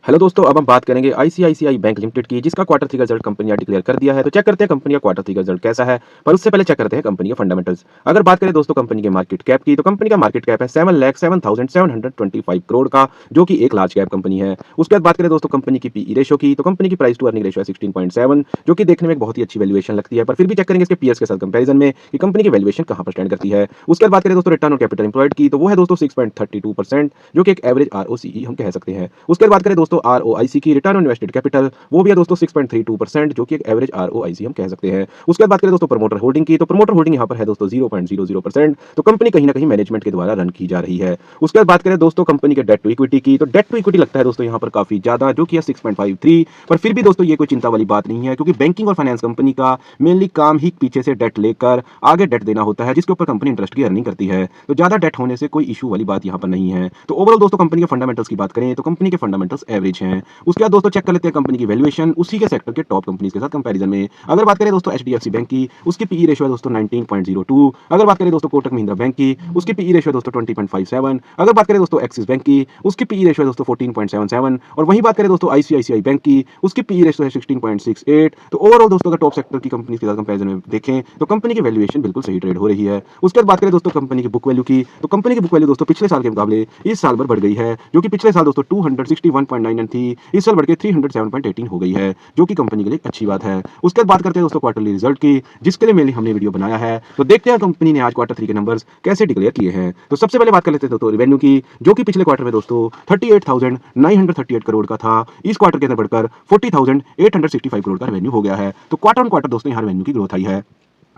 Hello दोस्तों, अब हम बात करेंगे आईसीआईसीआई बैंक लिमिटेड की, जिसका क्वार्टर थ्री का रिजल्ट कंपनी ने डिक्लेयर कर दिया है। तो चेक करते हैं कंपनी का क्वार्टर थ्री का रिजल्ट कैसा है, पर उससे पहले चेक करते हैं कंपनी के फंडामेंटल्स। अगर बात करें दोस्तों कंपनी के मार्केट कैप की, तो कंपनी का मार्केट कैप है 7,07,725 करोड़ का, जो कि एक लार्ज कैप कंपनी है। उसके बाद बात करें दोस्तों कंपनी की पीई रेशो की, तो कंपनी की प्राइस टू अर्निंग रेशो है 16.7, जो कि देखने में एक बहुत ही अच्छी वैल्यूएशन लगती है। पर फिर भी चेक करेंगे इसके पीएस के साथ कंपैरिजन में कि कंपनी की वैल्यूएशन कहां पर स्टैंड करती है। उसके बाद बात करें दोस्तों रिटर्न ऑन कैपिटल एम्प्लॉयड की, तो वो है दोस्तों 6.32%, जो कि एक एवरेज आरओसीई हम कह सकते हैं। उसके बाद बात करें दोस्तों आरओआईसी की, रिटर्न ऑन इन्वेस्टेड कैपिटल, वो भी है दोस्तों 6.32%, जो कि एक एवरेज आरओआईसी हम कह सकते हैं। उसके बाद बात करें दोस्तों प्रमोटर होल्डिंग की, तो प्रमोटर होल्डिंग यहाँ पर है दोस्तों 0.00%, तो कंपनी कहीं ना कहीं मैनेजमेंट के द्वारा रन की जा रही है। उसके बाद बात करें दोस्तों कंपनी के डेट टू इक्विटी की, तो डेट टू इक्विटी लगता है दोस्तों यहाँ पर काफी ज्यादा, जो कि है 6.53, पर फिर भी दोस्तों ये कोई चिंता वाली बात नहीं है, क्योंकि बैंकिंग और फाइनेंस कंपनी का मेनली काम ही पीछे से डेट लेकर आगे डेट देना होता है, जिसके ऊपर कंपनी इंटरेस्ट की अर्निंग करती है। तो ज्यादा डेट होने से कोई इशू वाली बात यहाँ पर नहीं है। तो ओवरऑल दोस्तों कंपनी के फंडामेंटल्स की बात करें तो कंपनी के फंडामेंटल्स एवरेज हैं। उसके बाद दोस्तों चेक कर लेते हैं कंपनी की वैल्यूएशन उसी के सेक्टर के टॉप कंपनीज के साथ कंपैरिजन में। अगर बात करें दोस्तों एचडीएफसी बैंक की, उसकी पीई रेशियो है दोस्तों 19.02। अगर बात करें दोस्तों कोटक महिंद्रा बैंक की, उसकी पीई रेशियो है दोस्तों 20.57। अगर बात करें दोस्तों एक्सिस बैंक की, उसकी पीई रेशियो है दोस्तों 14.77। और वहीं बात करें दोस्तों आईसीआईसीआई बैंक की, उसकी पीई रेशियो है 16.68। तो ओवरऑल दोस्तों अगर टॉप सेक्टर की कंपनी के साथ कंपैरिजन में देखें तो कंपनी की वैल्यूएशन बिल्कुल सही ट्रेड हो रही है। उसके बाद बात करें दोस्तों कंपनी की बुक वैल्यू की, तो कंपनी की बुक वैल्यू दोस्तों पिछले साल के मुकाबले इस साल भर बढ़ गई है, जो कि पिछले साल दोस्तों 261.99 थी, इस साल बढ़ के 307.18 हो गई है, जो कि कंपनी के लिए अच्छी बात है। उसके बाद बात करते हैं दोस्तों क्वार्टरली रिजल्ट की, जिसके लिए मेनली हमने वीडियो बनाया है। तो देखते हैं कंपनी ने आज क्वार्टर थ्री के नंबर्स कैसे डिक्लेयर किए हैं। तो सबसे पहले बात कर लेते हैं दोस्तों रेवेन्यू की, जो कि पिछले क्वार्टर में दोस्तों 38,938 करोड़ का था, इस क्वार्टर के अंदर बढ़कर 40,865 करोड़ का रेवेन्यू हो गया है। तो क्वार्टर ऑन क्वार्टर दोस्तों यहाँ रेवेन्यू की ग्रोथ आई है।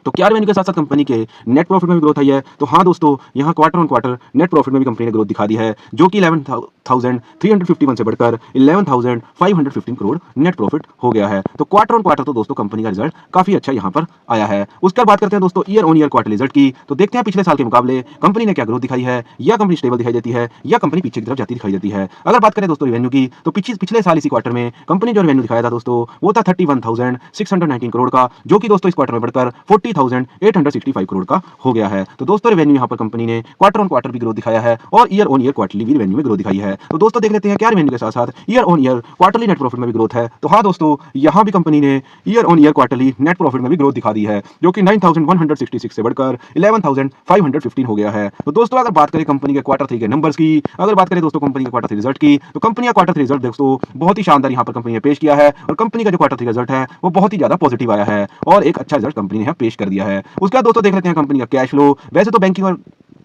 तो क्या रेवेन्यू के साथ साथ कंपनी के नेट प्रॉफिट में भी ग्रोथ आई है? तो हाँ दोस्तों, यहाँ quarter on quarter net profit में भी कंपनी ने ग्रोथ दिखा दी है, जो कि 11,351 से बढ़कर 11,515 करोड़ नेट प्रॉफिट हो गया है। तो क्वार्टर ऑन क्वार्टर तो दोस्तों कंपनी का रिजल्ट काफी अच्छा यहाँ पर आया है। उसके बाद बात करते हैं दोस्तों year on year quarter result की, तो देखते हैं पिछले साल के मुकाबले कंपनी ने क्या ग्रोथ दिखाई है, या कंपनी स्टेबल दिखाई देती है, या कंपनी पीछे की तरफ जाती दिखाई देती है। अगर बात करें दोस्तों रेवेन्यू की, तो पिछले साल इसी क्वार्टर में कंपनी जो रेवेन्यू दिखाया था दोस्तों, वो था 31,619 करोड़ का, जो कि दोस्तों इस क्वार्टर में बढ़कर 40,865 करोड़ का हो गया है। तो दोस्तों रेवेन्यू यहाँ पर कंपनी ने क्वार्टर ऑन क्वार्टर भी ग्रोथ दिखाया है और ईयर ऑन ईयर क्वार्टरली भी रेवेन्यू में ग्रोथ दिखाई है। तो दोस्तों देख लेते हैं क्या रेवेन्यू के साथ साथ year on year quarterly net profit में भी ग्रोथ है। तो हाँ दोस्तों, यहाँ भी कंपनी ने year on year quarterly net profit में भी ग्रोथ दिखा दी है, जो कि 9,166 से बढ़कर 11,515 हो गया है। तो दोस्तों अगर बात करें कंपनी के क्वार्टर थ्री के नंबर्स की, अगर बात करें दोस्तों कंपनी के क्वार्टर थ्री रिजल्ट की, तो कंपनी का क्वार्टर थ्री रिजल्ट दोस्तों बहुत ही शानदार यहाँ पर कंपनी ने पेश किया है, और कंपनी का जो क्वार्टर थ्री रिजल्ट है वो बहुत ही ज्यादा पॉजिटिव आया है और एक अच्छा रिजल्ट कंपनी ने यहाँ पेश कर दिया है। उसके बाद दोस्तों देख लेते हैं कंपनी का कैश फ्लो। वैसे तो बैंकिंग और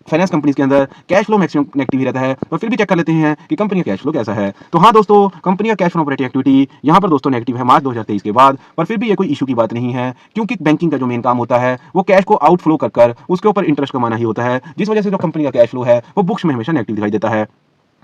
फाइनेंस कंपनीज के अंदर कैश फ्लो मैक्सिमम नेगेटिव ही रहता है, पर फिर भी चेक कर लेते हैं कि कंपनी का कैश फ्लो कैसा है। तो हाँ दोस्तों, कंपनी का कैश फ्लो ऑपरेटिंग एक्टिविटी यहाँ पर दोस्तों नेगेटिव है मार्च 2023 के बाद, पर फिर भी ये कोई इशू की बात नहीं है, क्योंकि बैंकिंग का जो मेन काम होता है वो कैश को आउटफ्लो कर उसके ऊपर इंटरेस्ट कमाना ही होता है, जिस वजह से जो कंपनी का कैश फ्लो है वो बुक्स में हमेशा नेगेटिव दिखाई देता है।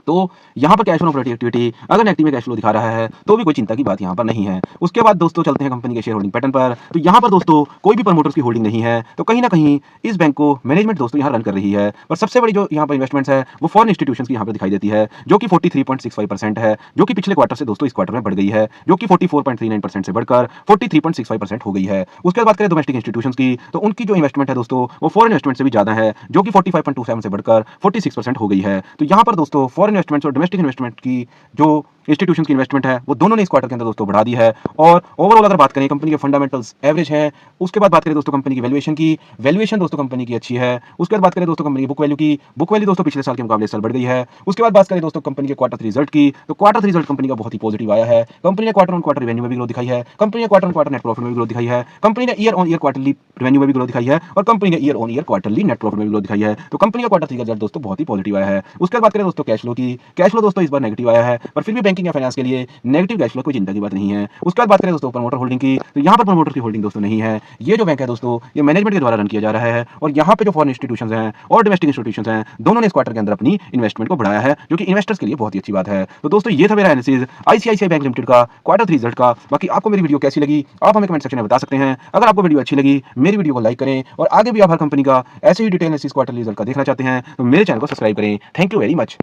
तो यहाँ पर कैश फ्लो ऑपरेटिंग एक्टिविटी अगर नेगेटिव में कैश फ्लो दिखा रहा है तो भी कोई चिंता की बात यहाँ पर नहीं है। उसके बाद दोस्तों चलते हैं कंपनी के शेयर होल्डिंग पैटर्न पर। तो यहाँ पर दोस्तों कोई भी प्रमोटर्स की होल्डिंग नहीं है, तो कहीं ना कहीं इस बैंक को मैनेजमेंट दोस्तों यहाँ रन कर रही है। पर सबसे बड़ी जो यहाँ पर इन्वेस्टमेंट्स है वो फॉरेन इंस्टीट्यूशंस की यहाँ पर दिखाई देती है, जो कि 43.65% है, जो कि पिछले क्वार्टर से दोस्तों इस क्वार्टर में बढ़ गई है, जो कि 44.39% से बढ़कर 43.65% हो गई है। उसके बाद बात करें डोमेस्टिक इंस्टीट्यूशंस की, तो उनकी जो इन्वेस्टमेंट है दोस्तों वो फॉरेन इन्वेस्टमेंट से भी ज्यादा है, जो कि 45.27 से बढ़कर 46% हो गई है। तो यहाँ पर दोस्तों फॉरेन इन्वेस्टमेंट्स और डोमेस्टिक इन्वेस्टमेंट की जो इंस्टीट्यूशंस की इन्वेस्टमेंट है वो दोनों ने इस क्वार्टर के अंदर दोस्तों बढ़ा दी है। और ओवरऑल अगर बात करें कंपनी के फंडामेंटल्स एवरेज है। उसके बाद बात करें दोस्तों कंपनी की वैल्यूएशन की, वैल्यूएशन दोस्तों कंपनी की अच्छी है। उसके बाद बात करें दोस्तों कंपनी की बुक वैल्यू की, बुक वैल्यू दोस्तों पिछले साल के मुकाबले इस साल बढ़ गई है। उसके बाद बात करें दोस्तों कंपनी के क्वार्टर थ्री रिजल्ट की, तो क्वार्टर थ्री रिजल्ट कंपनी का बहुत ही पॉजिटिव आया है। कंपनी ने क्वार्टर ऑन क्वार्टर रेवेन्यू में भी ग्रोथ दिखाई है, कंपनी ने quarter on quarter net profit में भी ग्रोथ दिखाई है, कंपनी ने year on year quarterly revenue में भी ग्रोथ दिखाई है, और कंपनी ने year on year quarterly net profit में भी ग्रोथ दिखाई है। तो कंपनी का क्वार्टर थ्री का रिजल्ट दोस्तों बहुत ही पॉजिटिव आया है। उसके बाद बात करें दोस्तों कैश फ्लो की, कैश फ्लो दोस्तों इस बार नेगेटिव आया है, पर फिर भी बैंकिंग या फाइनेंस के लिए नेगेटिव कैश फ्लो कोई चिंता की बात नहीं है। उसके बाद बात करें दोस्तों प्रमोटर होल्डिंग की, तो यहाँ पर प्रमोटर की होल्डिंग दोस्तों नहीं है। ये जो बैंक है दोस्तों ये मैनेजमेंट के द्वारा रन किया जा रहा है, और यहाँ पे जो फॉरेन इंस्टीट्यूशंस हैं और डोमेस्टिक इंस्टीट्यूशंस हैं दोनों ने इस क्वार्टर के अंदर अपनी इन्वेस्टमेंट को बढ़ाया है, जो कि इन्वेस्टर्स के लिए बहुत ही अच्छी बात है। तो दोस्तों ये था मेरा एनालिसिस आईसीआईसीआई बैंक लिमिटेड का क्वार्टर थ्री रिजल्ट का। बाकी आपको मेरी वीडियो कैसी लगी आप हमें कमेंट सेक्शन में बता सकते हैं। अगर आपको वीडियो अच्छी लगी मेरी वीडियो को लाइक करें, और आगे भी आप हर कंपनी का ऐसे ही डिटेल एनालिसिस क्वार्टर रिजल्ट का देखना चाहते हैं तो मेरे चैनल को सब्सक्राइब करें। Thank you very much.